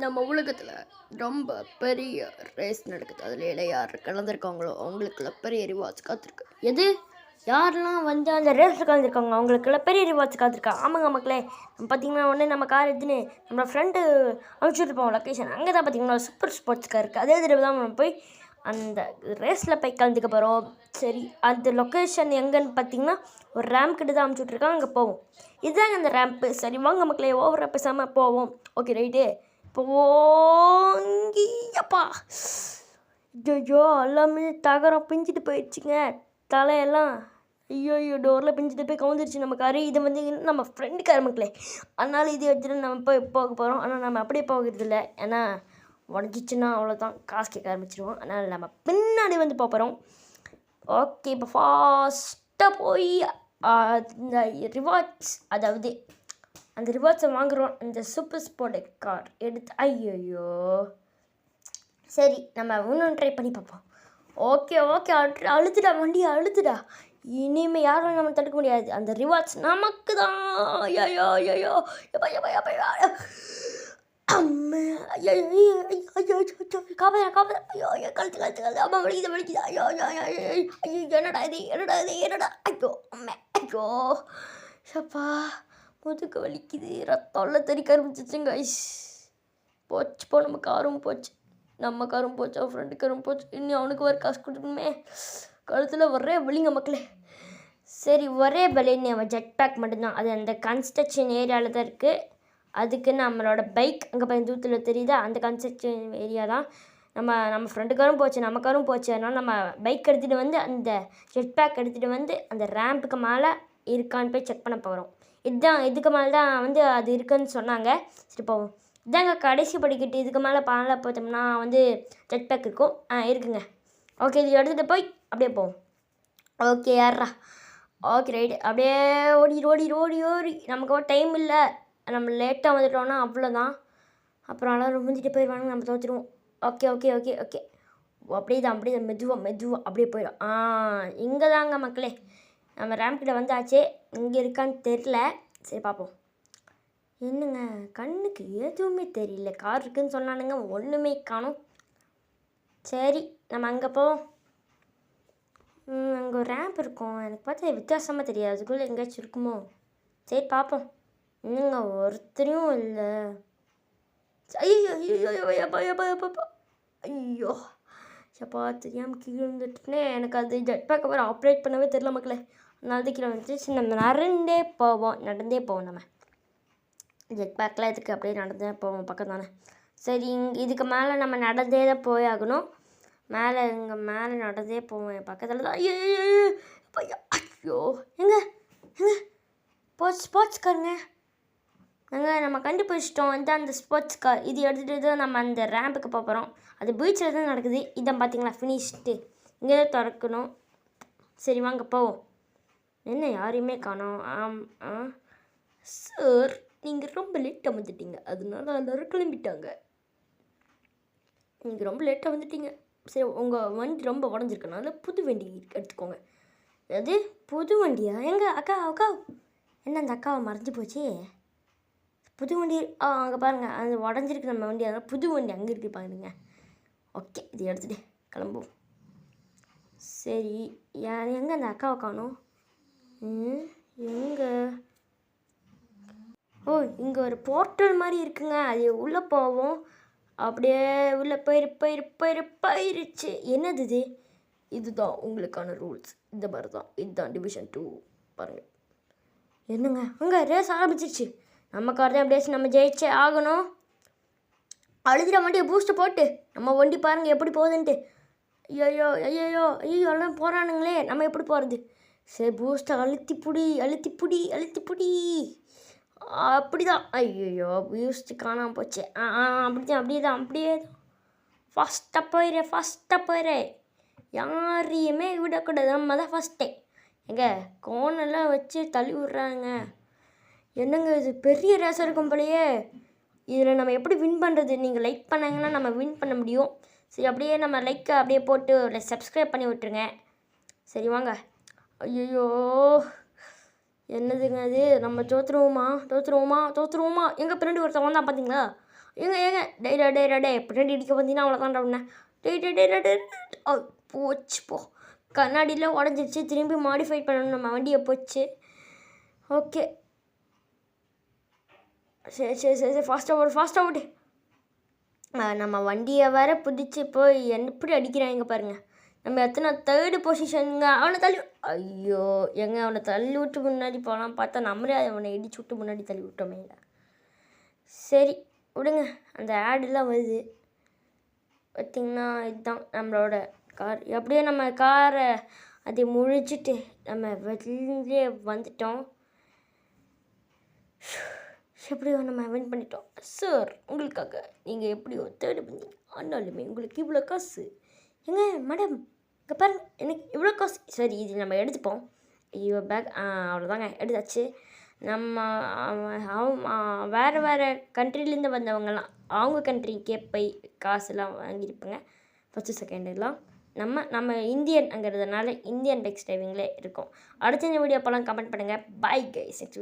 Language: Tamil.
நம்ம உலகத்தில் ரொம்ப பெரிய ரேஸ் நடக்குது. அதில் யார் கலந்துருக்காங்களோ அவங்களுக்குள்ள பெரிய ரிவார்ட்ஸ் காத்திருக்கு. எது யாரெல்லாம் வந்து அந்த ரேஸில் கலந்துருக்காங்க அவங்களுக்குள்ள பெரிய ரிவார்ட்ஸ் காத்திருக்கா? ஆமாங்க மக்களே, நம்ம பார்த்திங்கன்னா ஒன்று நம்ம கார் எடுத்துன்னு நம்ம ஃப்ரெண்டு அனுப்பிச்சுட்ருப்போம் லொக்கேஷன். அங்கே தான் பார்த்திங்கன்னா சூப்பர் ஸ்போர்ட்ஸ் கார் இருக்குது. அதே தடவை தான் நம்ம போய் அந்த ரேஸில் போய் கலந்துக்க போகிறோம். சரி, அந்த லொக்கேஷன் எங்கன்னு பார்த்தீங்கன்னா ஒரு ரேம்ப் கிட்ட தான் அனுப்பிச்சுட்ருக்காங்க, அங்கே போவோம். இதுதாங்க அந்த ரேம்ப்பு. சரி வாங்க மக்களே, ஓவராக பேசாமல் போவோம். ஓகே ரைட்டு, போங்கப்பா. ஐயோ எல்லாமே தகரம் பிஞ்சிட்டு போயிடுச்சுங்க, தலையெல்லாம். ஐயோ டோரில் பிஞ்சிட்டு போய் கவுந்துருச்சு நம்ம காரு. இது வந்து நம்ம ஃப்ரெண்டு கார் மக்களே, அதனால் இது எடுத்துகிட்டு நம்ம போக போகிறோம். ஆனால் நம்ம அப்படியே போகிறதில்ல, ஏன்னா உடஞ்சிச்சுன்னா அவ்வளோதான், காசு கேட்க ஆரம்பிச்சிடுவோம். அதனால் நம்ம பின்னாடி வந்து போகிறோம். ஓகே, இப்போ ஃபாஸ்ட்டாக போய் அந்த ரிவார்ட்ஸ், அதாவது அந்த ரிவார்ட்ஸை வாங்குகிறோம். இந்த சூப்பர் ஸ்போர்ட் கார் எடுத்து. ஐயோ சரி, நம்ம இன்னும் ட்ரை பண்ணி பார்ப்போம். ஓகே அழுத்துடா வண்டியை, அழுத்துடா. இனிமேல் யாரும் நம்ம தடுக்க முடியாது. அந்த ரிவார்ட்ஸ் நமக்கு தான். ஐயோ அம்மா, ஐயோ காப்பாற்ற. ஐயோ கழுத்து அம்மா வலிக்குது. ஐயோ என்னடா இது. ஐயோ அம்மா, ஐயோ சப்பா, முதுக்கு வலிக்குது, ரத்தம்லாம் தெறிக்க ஆரம்பிச்சிச்சுங்க. போச்சு நம்ம காரும் போச்சு, அவன் ஃப்ரெண்டு காரும் போச்சு. இன்னும் அவனுக்கு வர காசு கொடுக்கணுமே. கழுத்தில் ஒரே வலிங்க மக்களே. சரி, ஒரே வலின்னு அவன் ஜெட் பேக் மட்டும்தான். அது அந்த கன்ஸ்ட்ரக்ஷன் ஏரியாவில் தான் இருக்குது. அதுக்கு நம்மளோட பைக் அங்கே போய் தூரத்தில் தெரியுதா, அந்த கன்ஸ்ட்ரக்ஷன் ஏரியா தான். நம்ம ஃப்ரெண்டுக்காரும் போச்சு, நமக்காரும் போச்சு. அதனால் நம்ம பைக் எடுத்துகிட்டு வந்து அந்த ஜெட் பேக் எடுத்துகிட்டு வந்து அந்த ரேம்புக்கு மேலே இருக்கான்னு போய் செக் பண்ண போகிறோம். இதுக்கு மேலே தான் வந்து அது இருக்குன்னு சொன்னாங்க. சரி போவோம். இதாங்க கடைசி படிக்கட்டு. இதுக்கு மேலே பார்த்தோம்னா வந்து ஜெட் பேக் இருக்கும். இருக்குங்க. ஓகே, இது எடுத்துகிட்டு போய் அப்படியே போவோம். ஓகே யாரா. ஓகே ரைட்டு, அப்படியே ஓடி. நமக்கு டைம் இல்லை, நம்ம லேட்டாக வந்துட்டோன்னா அவ்வளோதான். அப்புறம் எல்லோரும் முடிஞ்சிட்டு போயிடுவாங்க, நம்ம தோற்றுருவோம். ஓகே அப்படியே தான் மெதுவாக அப்படியே போயிடும். இங்கே தாங்க மக்களே, நம்ம ரேம்ப் கிட்ட வந்தாச்சே. இங்கே இருக்கான்னு தெரில. சரி பார்ப்போம். என்னங்க கண்ணுக்கு எதுவுமே தெரியல. கார் இருக்குதுன்னு சொன்னானுங்க, ஒன்றுமே காணும். சரி நம்ம அங்கே போவோம். அங்கே ஒரு ரேம்ப் இருக்கும், எனக்கு பார்த்தா வித்தியாசமாக தெரியாது. அதுக்குள்ளே எங்கேயாச்சும் இருக்குமோ? சரி பார்ப்போம். இன்னுங்க ஒருத்தரையும் இல்லை. ஐயோ சப்பா, தெரியாமல் கீழே வந்துட்டுனே. எனக்கு அது ஜெட் பேக்கை வேறு ஆப்ரேட் பண்ணவே தெரியல மக்களே. அதனால தான் கீழே வந்துச்சு. நம்ம நடந்தே போவோம். நம்ம ஜெட் பேக்கில் இதுக்கு அப்படியே நடந்தே போவோம், பக்கம் தானே. சரி, இதுக்கு மேலே நம்ம நடந்தே தான் போய் ஆகணும். இங்கே மேலே நடந்தே போவோம். என் பக்கத்தில் தான். ஐயோ எங்க ஸ்போர்ட்ஸ் காருங்க. நம்ம கண்டுபிடிச்சிட்டோம். அந்த ஸ்போர்ட்ஸ் கார் இது எடுத்துகிட்டு தான் நம்ம அந்த ரேம்புக்கு போகிறோம். அது பீச்சில் தான் நடக்குது. இதான் பார்த்தீங்களா ஃபினிஷ்டு. இங்கே தான் திறக்கணும். சரி வாங்க போவோம். என்ன யாரையுமே காணோம். சார், நீங்கள் ரொம்ப லேட்டாக வந்துட்டீங்க, அதனால எல்லோரும் கிளம்பிட்டாங்க. நீங்கள் ரொம்ப லேட்டாக வந்துட்டீங்க. சரி, உங்கள் வண்டி ரொம்ப உடஞ்சிருக்கனால புது வண்டி எடுத்துக்கோங்க. அது புது வண்டியா? எங்க அக்கா என்ன அந்த அக்காவை மறைஞ்சி போச்சு? புது வண்டி அங்கே பாருங்கள், அது உடஞ்சிருக்கு நம்ம வண்டி. அதனால் புது வண்டி அங்கே இருக்குது பாருங்க. ஓகே, இது எடுத்துகிட்டு கிளம்புவோம். சரி, எங்கே அந்த அக்காவை காணோம்? எங்கே? இங்கே ஒரு போர்ட்டல் மாதிரி இருக்குங்க, அது உள்ளே போவோம். அப்படியே உள்ளே போயிருச்சு. என்னது இது? இதுதான் உங்களுக்கான ரூல்ஸ். இந்த மாதிரி தான், இதுதான் டிவிஷன் 2 பாருங்கள். என்னங்க அங்கே ரேஸ் ஆரம்பிச்சிருச்சு. நம்ம கார் தான் எப்படியாச்சும் நம்ம ஜெயிச்சே ஆகணும். அழுதுற வண்டியை பூஸ்ட்டு போட்டு நம்ம வண்டி பாருங்கள் எப்படி போகுதுன்ட்டு. ஐயோ எல்லாம் போகிறானுங்களே, நம்ம எப்படி போகிறது? சரி, பூஸ்ட்டை அழுத்தி புடி. அப்படி தான். ஐயோ பூஸ்ட்டு காணாமல் போச்சு. அப்படியே தான். ஃபாஸ்ட்டாக போயிரு. யாரையுமே விடக்கூடாது, நம்ம தான் ஃபஸ்ட்டே. கோனெல்லாம் வச்சு தள்ளி விட்றாங்க. என்னங்க இது பெரிய ரேஸாக இருக்கும் போலையே. இதில் நம்ம எப்படி வின் பண்ணுறது? நீங்கள் லைக் பண்ணாங்கன்னா நம்ம வின் பண்ண முடியும். சரி, அப்படியே நம்ம லைக்கை அப்படியே போட்டு சப்ஸ்கிரைப் பண்ணி விட்டுருங்க. சரி வாங்க. ஐயோ என்னதுங்க அது? நம்ம தோற்றுருவோமா? எங்கள் பின்னாடி ஒருத்தவங்க தான் பார்த்தீங்களா? ஏங்க டே பின்னாடி அடிக்க வந்தீங்கன்னா அவ்வளோதான்டா உடனே டே போச்சு போ. கண்ணாடியில் உடஞ்சிருச்சு, திரும்பி மாடிஃபை பண்ணணும் நம்ம வண்டியை போச்சு. ஓகே சரி ஃபாஸ்ட்டாக ஓடு. நம்ம வண்டியை வேற பிடிச்சி போய் எப்படி அடிக்கிறாங்க பாருங்கள். நம்ம எத்தனை 3rd பொசிஷனுங்க. அவனை தள்ளி ஐயோ அவனை தள்ளி விட்டு முன்னாடி போகலாம் பார்த்தா நம்மளே அவனை இடிச்சு விட்டு முன்னாடி தள்ளி விட்டோமேங்க. சரி விடுங்க, அந்த ஆடெலாம் வருது பார்த்திங்கன்னா. இதுதான் நம்மளோட கார். எப்படியோ நம்ம காரை அதை முடிச்சுட்டு நம்ம வெளியே வந்துட்டோம். எப்படியோ நம்ம வின் பண்ணிட்டோம் சார். உங்களுக்காக நீங்கள் எப்படியோ 3rd பண்ணீங்க, ஆனாலுமே உங்களுக்கு இவ்வளோ காசு. மேடம் இங்கே பாருங்க, எனக்கு இவ்வளோ காசு. சரி இது நம்ம எடுத்துப்போம். ஐயோ பேக் அவ்வளோதாங்க எடுத்தாச்சு. நம்ம வேறு கண்ட்ரிலேருந்து வந்தவங்கலாம் அவங்க கண்ட்ரிக்கே போய் காசுலாம் வாங்கியிருப்பாங்க. ஃபஸ்ட்டு செகண்டெல்லாம் நம்ம இந்தியன்ங்கிறதுனால இந்தியன் பைக்ஸ் டிரைவிங்லே இருக்கோம். அடுத்த இந்த வீடியோ அப்போலாம் கமெண்ட் பண்ணுங்கள். Bye guys. நெக்ஸ்ட்